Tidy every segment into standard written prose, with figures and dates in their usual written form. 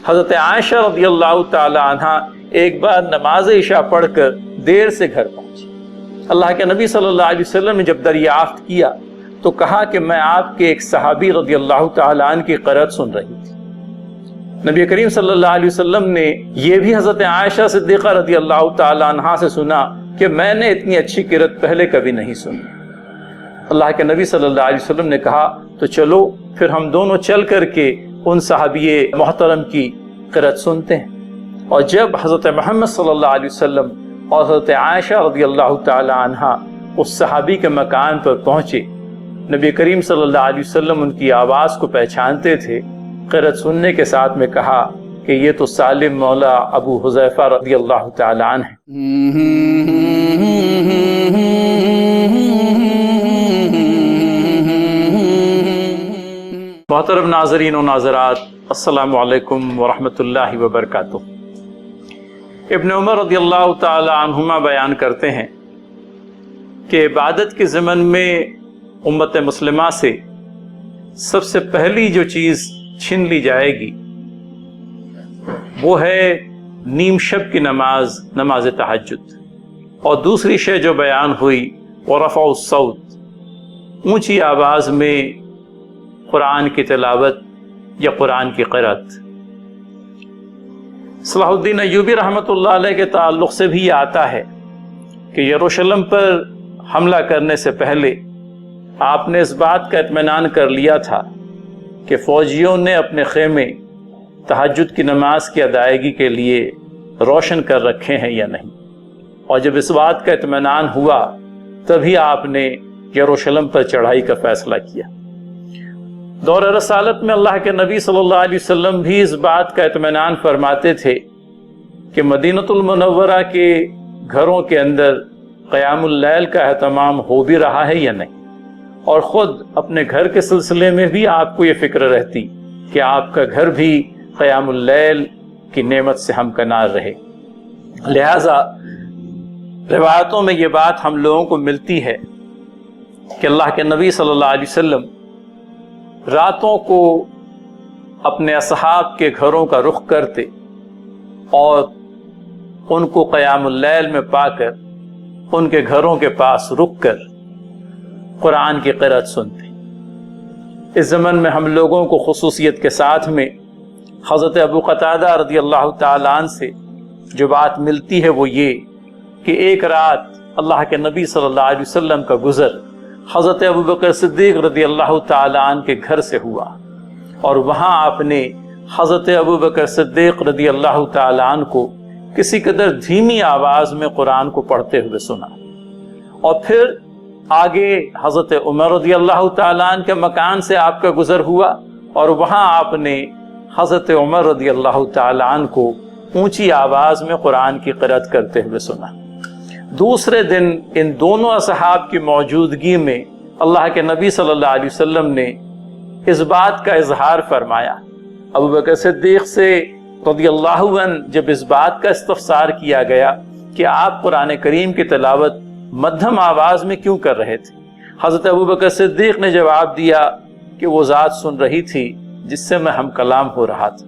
حضرت عائشہ رضی اللہ تعالی عنہ ایک بار نماز عشاء پڑھ کر دیر سے گھر پہنچی۔ اللہ کے نبی صلی اللہ علیہ وسلم نے جب دریافت کیا تو کہا کہ میں آپ کے ایک صحابی رضی اللہ تعالی عنہ کی قرأت سن رہی تھی۔ نبی کریم صلی اللہ علیہ وسلم نے یہ بھی حضرت عائشہ صدیقہ رضی اللہ تعالی عنہ سے سنا کہ میں نے اتنی اچھی قرأت پہلے کبھی نہیں سنی۔ اللہ کے نبی صلی اللہ علیہ وسلم نے کہا تو چلو پھر ہم دونوں چل کر کے ان صحابی محترم کی قرأت سنتے ہیں۔ اور جب حضرت محمد صلی اللہ علیہ وسلم اور حضرت عائشہ رضی اللہ تعالی عنہ اس صحابی کے مکان پر پہنچے، نبی کریم صلی اللہ علیہ وسلم ان کی آواز کو پہچانتے تھے۔ قرأت سننے کے ساتھ میں کہا کہ یہ تو سالم مولا ابو حذیفہ رضی اللہ تعالی عنہ ہیں۔ محترم ناظرین و ناظرات، السلام علیکم ورحمۃ اللہ وبرکاتہ۔ ابن عمر رضی اللہ تعالی عنہما بیان کرتے ہیں کہ عبادت کے ضمن میں امت مسلمہ سے سب سے پہلی جو چیز چھین لی جائے گی وہ ہے نیم شب کی نماز، نماز تہجد، اور دوسری شے جو بیان ہوئی وہ رفع الصوت، اونچی آواز میں قرآن کی تلاوت یا قرآن کی قرأت۔ صلاح الدین ایوبی رحمۃ اللہ علیہ کے تعلق سے بھی یہ آتا ہے کہ یروشلم پر حملہ کرنے سے پہلے آپ نے اس بات کا اطمینان کر لیا تھا کہ فوجیوں نے اپنے خیمے تہجد کی نماز کی ادائیگی کے لیے روشن کر رکھے ہیں یا نہیں، اور جب اس بات کا اطمینان ہوا تبھی آپ نے یروشلم پر چڑھائی کا فیصلہ کیا۔ دور رسالت میں اللہ کے نبی صلی اللہ علیہ وسلم بھی اس بات کا اطمینان فرماتے تھے کہ مدینۃ المنورہ کے گھروں کے اندر قیام اللیل کا اہتمام ہو بھی رہا ہے یا نہیں، اور خود اپنے گھر کے سلسلے میں بھی آپ کو یہ فکر رہتی کہ آپ کا گھر بھی قیام اللیل کی نعمت سے ہمکنار رہے۔ لہذا روایتوں میں یہ بات ہم لوگوں کو ملتی ہے کہ اللہ کے نبی صلی اللہ علیہ وسلم راتوں کو اپنے اصحاب کے گھروں کا رخ کرتے اور ان کو قیام اللیل میں پا کر ان کے گھروں کے پاس رک کر قرآن کی قرأت سنتے۔ اس زمن میں ہم لوگوں کو خصوصیت کے ساتھ میں حضرت ابو قتادہ رضی اللہ تعالیٰ عنہ سے جو بات ملتی ہے وہ یہ کہ ایک رات اللہ کے نبی صلی اللہ علیہ وسلم کا گزر حضرت ابوبکر صدیق رضی اللہ تعالیٰ عنہ کے گھر سے ہوا، اور وہاں آپ نے حضرت ابوبکر صدیق رضی اللہ تعالیٰ عنہ کو کسی قدر دھیمی آواز میں قرآن کو پڑھتے ہوئے سنا، اور پھر آگے حضرت عمر رضی اللہ تعالیٰ عنہ کے مکان سے آپ کا گزر ہوا، اور وہاں آپ نے حضرت عمر رضی اللہ تعالیٰ عنہ کو اونچی آواز میں قرآن کی قرأت کرتے ہوئے سنا۔ دوسرے دن ان دونوں اصحاب کی موجودگی میں اللہ کے نبی صلی اللہ علیہ وسلم نے اس بات کا اظہار فرمایا۔ ابوبکر صدیق سے رضی اللہ عنہ جب اس بات کا استفسار کیا گیا کہ آپ قرآن کریم کی تلاوت مدھم آواز میں کیوں کر رہے تھے، حضرت ابوبکر صدیق نے جواب دیا کہ وہ ذات سن رہی تھی جس سے میں ہم کلام ہو رہا تھا۔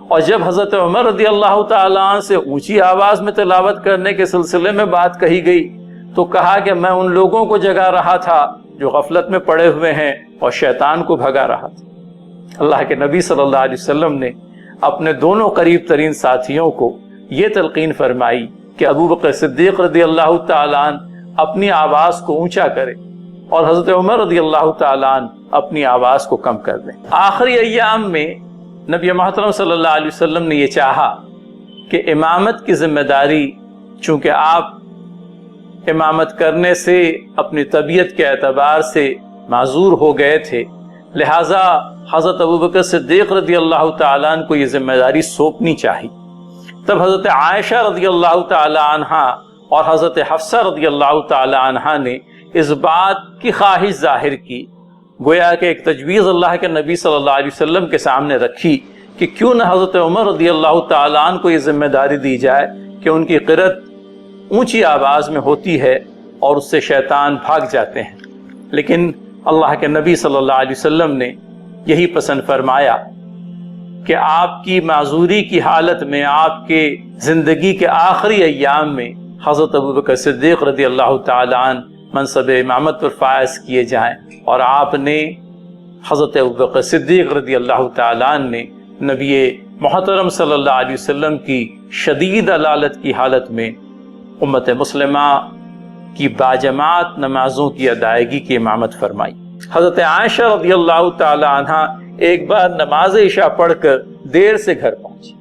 اور جب حضرت عمر رضی اللہ تعالیٰ عنہ سے اونچی آواز میں تلاوت کرنے کے سلسلے میں بات کہی گئی تو کہا کہ میں ان لوگوں کو جگا رہا تھا جو غفلت میں پڑے ہوئے ہیں اور شیطان کو بھگا رہا تھا۔ اللہ کے نبی صلی اللہ علیہ وسلم نے اپنے دونوں قریب ترین ساتھیوں کو یہ تلقین فرمائی کہ ابوبکر صدیق رضی اللہ تعالیٰ عنہ اپنی آواز کو اونچا کرے اور حضرت عمر رضی اللہ تعالیٰ عنہ اپنی آواز کو کم کر دیں۔ آخری ایام میں نبی محترم صلی اللہ علیہ وسلم نے یہ چاہا کہ امامت کی ذمہ داری، چونکہ آپ امامت کرنے سے اپنی طبیعت کے اعتبار سے معذور ہو گئے تھے، لہٰذا حضرت ابوبکر صدیق رضی اللہ تعالیٰ عنہ کو یہ ذمہ داری سونپنی چاہی۔ تب حضرت عائشہ رضی اللہ تعالیٰ عنہ اور حضرت حفصہ رضی اللہ تعالیٰ عنہ نے اس بات کی خواہش ظاہر کی، گویا کہ ایک تجویز اللہ کے نبی صلی اللہ علیہ وسلم کے سامنے رکھی کہ کیوں نہ حضرت عمر رضی اللہ تعالیٰ عنہ کو یہ ذمہ داری دی جائے کہ ان کی قرأت اونچی آواز میں ہوتی ہے اور اس سے شیطان بھاگ جاتے ہیں۔ لیکن اللہ کے نبی صلی اللہ علیہ وسلم نے یہی پسند فرمایا کہ آپ کی معذوری کی حالت میں، آپ کے زندگی کے آخری ایام میں حضرت ابوبکر صدیق رضی اللہ تعالیٰ عنہ منصب امامت پر فائز کیے جائیں، اور آپ نے حضرت ابوبکر صدیق رضی اللہ تعالیٰ عنہ نے نبی محترم صلی اللہ علیہ وسلم کی شدید علالت کی حالت میں امت مسلمہ کی باجماعت نمازوں کی ادائیگی کی امامت فرمائی۔ حضرت عائشہ رضی اللہ تعالی عنہا ایک بار نماز عشاء پڑھ کر دیر سے گھر پہنچی۔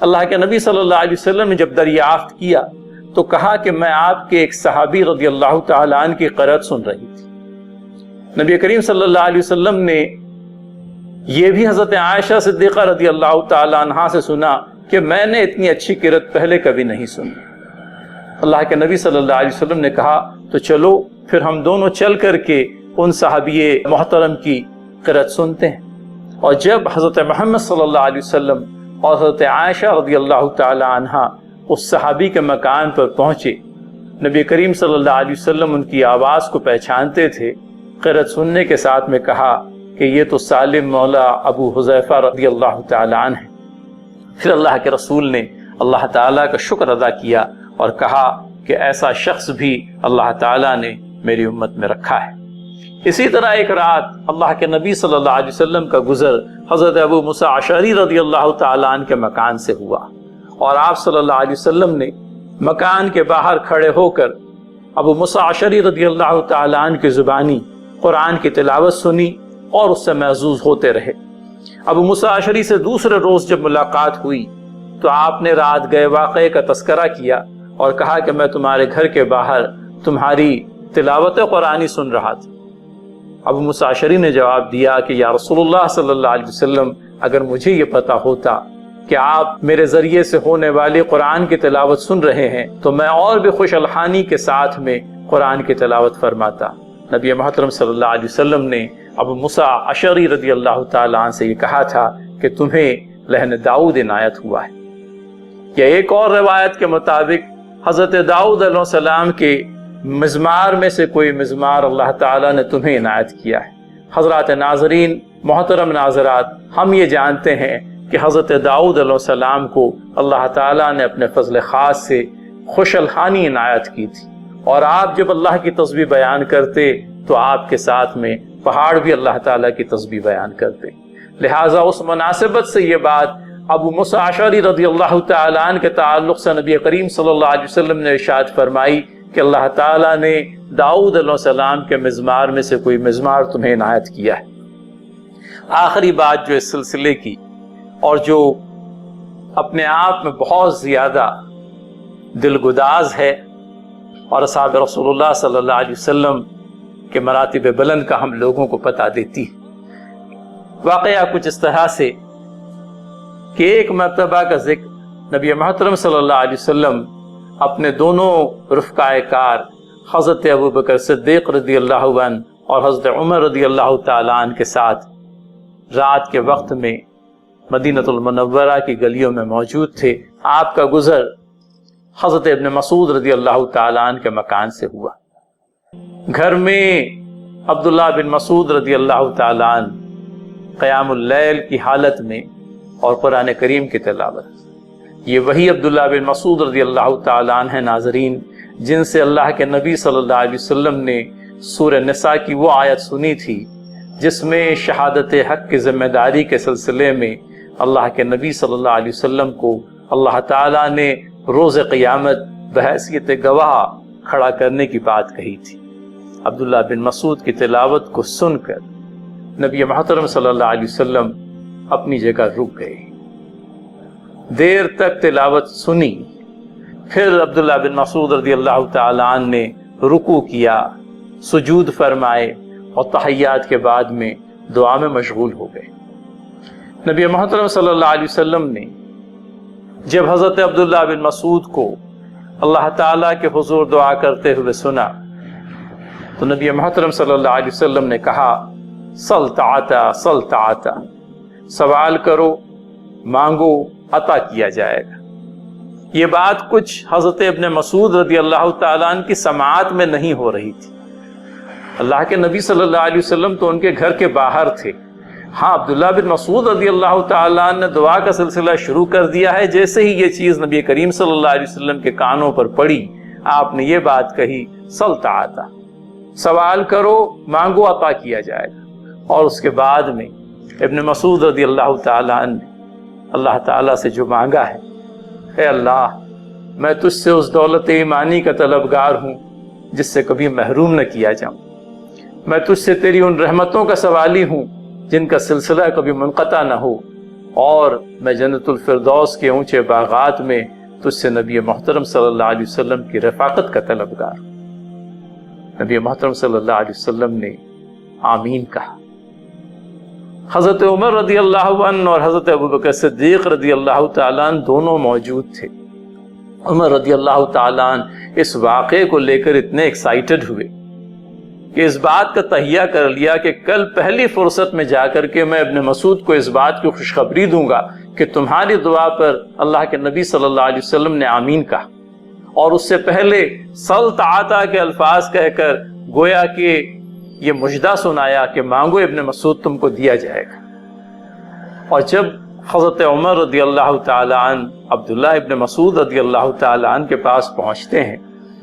اللہ کے نبی صلی اللہ علیہ وسلم نے جب دریافت کیا تو کہا کہ میں آپ کے ایک صحابی رضی اللہ تعالی عنہ کی قرأت سن رہی تھی۔ نبی کریم صلی اللہ علیہ وسلم نے یہ بھی حضرت عائشہ صدیقہ رضی اللہ تعالی عنہا سے سنا کہ میں نے اتنی اچھی قرأت پہلے کبھی نہیں سنی۔ اللہ کے نبی صلی اللہ علیہ وسلم نے کہا تو چلو پھر ہم دونوں چل کر کے ان صحابی محترم کی قرأت سنتے ہیں۔ اور جب حضرت محمد صلی اللہ علیہ وسلم اور حضرت عائشہ رضی اللہ تعالی عنہا اس صحابی کے مکان پر پہنچے، نبی کریم صلی اللہ علیہ وسلم ان کی آواز کو پہچانتے تھے۔ قرأت سننے کے ساتھ میں کہا کہ یہ تو سالم مولا ابو حذیفہ رضی اللہ تعالی عنہ ہے۔ پھر اللہ کے رسول نے اللہ تعالیٰ کا شکر ادا کیا اور کہا کہ ایسا شخص بھی اللہ تعالیٰ نے میری امت میں رکھا ہے۔ اسی طرح ایک رات اللہ کے نبی صلی اللہ علیہ وسلم کا گزر حضرت ابو موسیٰ اشعری رضی اللہ تعالیٰ عنہ کے مکان سے ہوا، اور آپ صلی اللہ علیہ وسلم نے مکان کے باہر کھڑے ہو کر ابو موسیٰ اشعری رضی اللہ تعالیٰ عنہ کی زبانی قرآن کی تلاوت سنی اور اس سے محظوظ ہوتے رہے۔ ابو موسیٰ اشعری سے دوسرے روز جب ملاقات ہوئی تو آپ نے رات گئے واقعے کا تذکرہ کیا اور کہا کہ میں تمہارے گھر کے باہر تمہاری تلاوت قرآنی سن رہا تھا۔ ابو موسیٰ اشعری نے جواب دیا کہ یا رسول اللہ صلی اللہ علیہ وسلم، اگر مجھے یہ پتا ہوتا کہ آپ میرے ذریعے سے ہونے والی قرآن کی تلاوت سن رہے ہیں تو میں اور بھی خوش الحانی کے ساتھ میں قرآن کی تلاوت فرماتا۔ نبی محترم صلی اللہ علیہ وسلم نے ابو موسیٰ اشعری رضی اللہ تعالیٰ عنہ سے یہ کہا تھا کہ تمہیں لحن داؤد عنایت ہوا ہے۔ یا ایک اور روایت کے مطابق حضرت داؤد علیہ السلام کے مزمار میں سے کوئی مزمار اللہ تعالیٰ نے تمہیں عنایت کیا ہے۔ حضرات ناظرین، محترم ناظرات، ہم یہ جانتے ہیں کہ حضرت داؤد علیہ السلام کو اللہ تعالیٰ نے اپنے فضل خاص سے خوش الحانی عنایت کی تھی، اور آپ جب اللہ کی تسبیح بیان کرتے تو آپ کے ساتھ میں پہاڑ بھی اللہ تعالیٰ کی تسبیح بیان کرتے۔ لہٰذا اس مناسبت سے یہ بات ابو موسیٰ اشعری رضی اللہ تعالیٰ عنہ کے تعلق سے نبی کریم صلی اللہ علیہ وسلم نے ارشاد فرمائی کہ اللہ تعالیٰ نے داؤد علیہ السلام کے مزمار میں سے کوئی مزمار تمہیں عنایت کیا ہے۔ آخری بات جو اس سلسلے کی اور جو اپنے آپ میں بہت زیادہ دلگداز ہے اور اصحاب رسول اللہ صلی اللہ علیہ وسلم کے مراتب بلند کا ہم لوگوں کو پتہ دیتی ہے۔ واقعہ کچھ اس طرح سے کہ ایک مرتبہ کا ذکر نبی محترم صلی اللہ علیہ وسلم اپنے دونوں رفقائے کار حضرت ابوبکر صدیق رضی اللہ عنہ اور حضرت عمر رضی اللہ تعالیٰ عنہ کے ساتھ رات کے وقت میں مدینہ المنورہ کی گلیوں میں موجود تھے۔ آپ کا گزر حضرت ابن مسعود رضی اللہ تعالیٰ عنہ کے مکان سے ہوا۔ گھر میں عبداللہ بن مسعود رضی اللہ تعالیٰ عنہ قیام اللیل کی حالت میں اور قرآن کریم کی تلاوت۔ یہ وہی عبداللہ بن مسعود رضی اللہ تعالیٰ عنہ ناظرین جن سے اللہ کے نبی صلی اللہ علیہ وسلم نے سورہ نساء کی وہ آیت سنی تھی جس میں شہادت حق کی ذمہ داری کے سلسلے میں اللہ کے نبی صلی اللہ علیہ وسلم کو اللہ تعالیٰ نے روز قیامت بحیثیت گواہ کھڑا کرنے کی بات کہی تھی۔ عبداللہ بن مسعود کی تلاوت کو سن کر نبی محترم صلی اللہ علیہ وسلم اپنی جگہ رک گئے، دیر تک تلاوت سنی، پھر عبداللہ بن مسعود رضی اللہ تعالیٰ عنہ نے رکوع کیا، سجود فرمائے اور تحیات کے بعد میں دعا میں مشغول ہو گئے۔ نبی محترم صلی اللہ علیہ وسلم نے جب حضرت عبداللہ بن مسعود کو اللہ تعالیٰ کے حضور دعا کرتے ہوئے سنا تو نبی محترم صلی اللہ علیہ وسلم نے کہا سل تعطا سل تعطا، سوال کرو مانگو عطا کیا جائے گا۔ یہ بات کچھ حضرت ابن مسعود رضی اللہ تعالیٰ عنہ کی سماعت میں نہیں ہو رہی تھی۔ اللہ کے نبی صلی اللہ علیہ وسلم تو ان کے گھر کے باہر تھے، ہاں عبداللہ بن مسعود رضی اللہ تعالیٰ عنہ نے دعا کا سلسلہ شروع کر دیا ہے. جیسے ہی یہ چیز نبی کریم صلی اللہ علیہ وسلم کے کانوں پر پڑی آپ نے یہ بات کہی سل تعاطا، سوال کرو مانگو عطا کیا جائے گا. اور اس کے بعد میں ابن مسعود رضی اللہ تعالیٰ عنہ نے اللہ تعالیٰ سے جو مانگا ہے، اے اللہ میں تجھ سے اس دولت ایمانی کا طلبگار ہوں جس سے کبھی محروم نہ کیا جاؤں. میں تجھ سے تیری ان رحمتوں کا سوالی ہوں جن کا سلسلہ کبھی منقطع نہ ہو. اور میں جنت الفردوس کے اونچے باغات میں تجھ سے نبی محترم صلی اللہ علیہ وسلم کی رفاقت کا طلبگار ہوں. نبی محترم صلی اللہ علیہ وسلم نے آمین کہا. حضرت عمر رضی اللہ عنہ اور حضرت ابوبکر صدیق رضی اللہ تعالیٰ عنہ دونوں موجود تھے. عمر رضی اللہ تعالیٰ عنہ اس واقعے کو لے کر اتنے ایکسائٹڈ ہوئے کہ اس بات کا تہیہ کر لیا کہ کل پہلی فرصت میں جا کر کے میں ابن مسعود کو اس بات کی خوشخبری دوں گا کہ تمہاری دعا پر اللہ کے نبی صلی اللہ علیہ وسلم نے آمین کہا. اور اس سے پہلے سل تعاطا کے الفاظ کہہ کر گویا کہ یہ مجدہ سنایا کہ مانگو ابن مسعود تم کو دیا جائے گا. اور جب حضرت عمر رضی اللہ تعالیٰ عنہ عبداللہ ابن مسعود رضی اللہ تعالیٰ عنہ کے پاس پہنچتے ہیں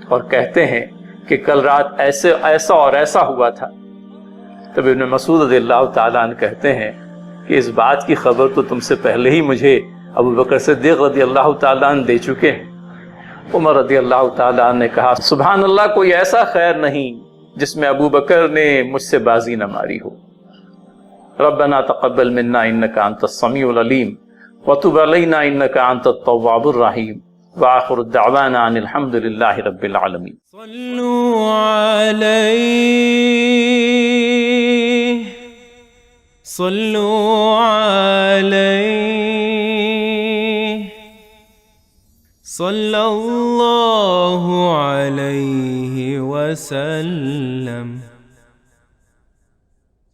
اور کہتے ہیں کہ کل رات ایسا اور ایسا ہوا تھا، تب ابن مسعود رضی اللہ تعالیٰ عنہ کہتے ہیں کہ اس بات کی خبر تو تم سے پہلے ہی مجھے ابوبکر صدیق رضی اللہ تعالیٰ عنہ دے چکے ہیں. عمر رضی اللہ تعالیٰ عنہ نے کہا سبحان اللہ، کوئی ایسا خیر نہیں جس میں ابوبکر نے مجھ سے بازی نہ ماری ہو. ربنا تقبل منا انک انت السمیع العلیم وتب علینا انک انت التواب الرحیم وآخر الدعوانا ان الحمد للہ رب العالمین. صلوا علیہ صلوا علیہ صلی اللہ علیہ وسلم.